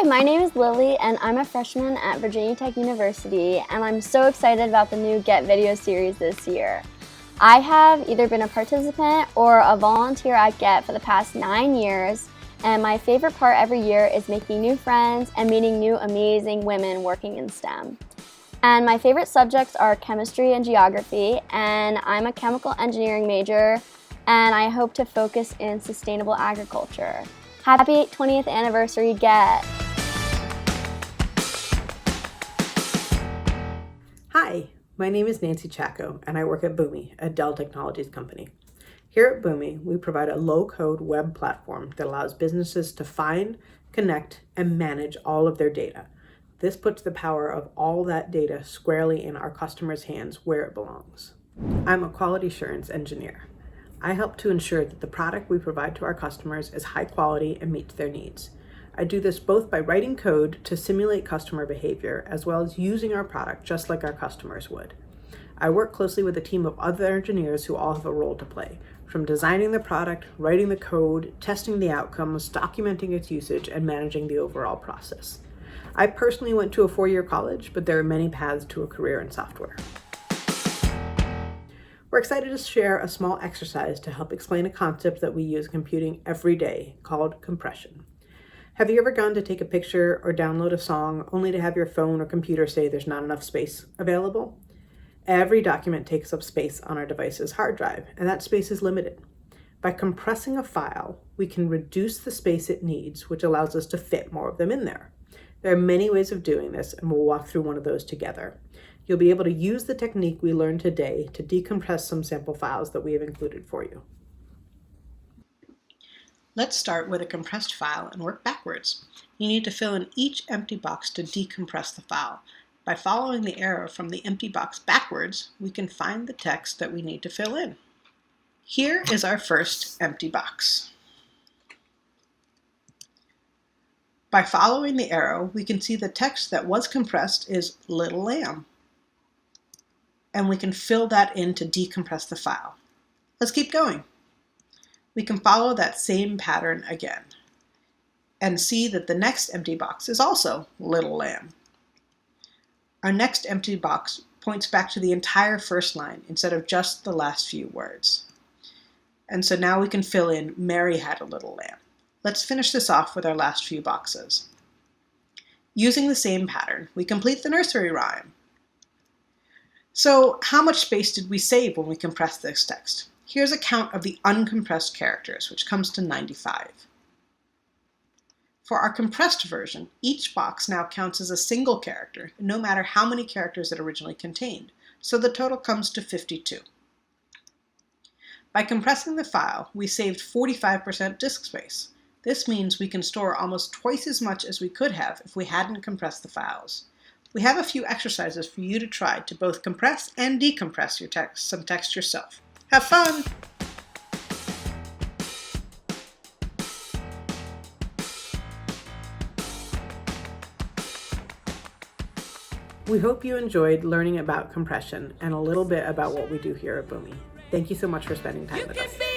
Hi, my name is Lily and I'm a freshman at Virginia Tech University, and I'm so excited about the new GETT video series this year. I have either been a participant or a volunteer at GETT for the past 9 years, and my favorite part every year is making new friends and meeting new amazing women working in STEM. And my favorite subjects are chemistry and geography, and I'm a chemical engineering major, and I hope to focus in sustainable agriculture. Happy 20th anniversary, GETT! Hi, my name is Nancy Chaco, and I work at Boomi, a Dell Technologies company. Here at Boomi, we provide a low-code web platform that allows businesses to find, connect, and manage all of their data. This puts the power of all that data squarely in our customers' hands where it belongs. I'm a quality assurance engineer. I help to ensure that the product we provide to our customers is high quality and meets their needs. I do this both by writing code to simulate customer behavior, as well as using our product just like our customers would. I work closely with a team of other engineers who all have a role to play, from designing the product, writing the code, testing the outcomes, documenting its usage, and managing the overall process. I personally went to a 4-year college, but there are many paths to a career in software. We're excited to share a small exercise to help explain a concept that we use in computing every day called compression. Have you ever gone to take a picture or download a song only to have your phone or computer say there's not enough space available? Every document takes up space on our device's hard drive, and that space is limited. By compressing a file, we can reduce the space it needs, which allows us to fit more of them in there. There are many ways of doing this, and we'll walk through one of those together. You'll be able to use the technique we learned today to decompress some sample files that we have included for you. Let's start with a compressed file and work backwards. You need to fill in each empty box to decompress the file. By following the arrow from the empty box backwards, we can find the text that we need to fill in. Here is our first empty box. By following the arrow, we can see the text that was compressed is little lamb, and we can fill that in to decompress the file. Let's keep going. We can follow that same pattern again and see that the next empty box is also little lamb. Our next empty box points back to the entire first line instead of just the last few words. And so now we can fill in Mary had a little lamb. Let's finish this off with our last few boxes. Using the same pattern, we complete the nursery rhyme. So how much space did we save when we compressed this text? Here's a count of the uncompressed characters, which comes to 95. For our compressed version, each box now counts as a single character, no matter how many characters it originally contained, so the total comes to 52. By compressing the file, we saved 45% disk space. This means we can store almost twice as much as we could have if we hadn't compressed the files. We have a few exercises for you to try to both compress and decompress your some text yourself. Have fun! We hope you enjoyed learning about compression and a little bit about what we do here at Boomi. Thank you so much for spending time with us.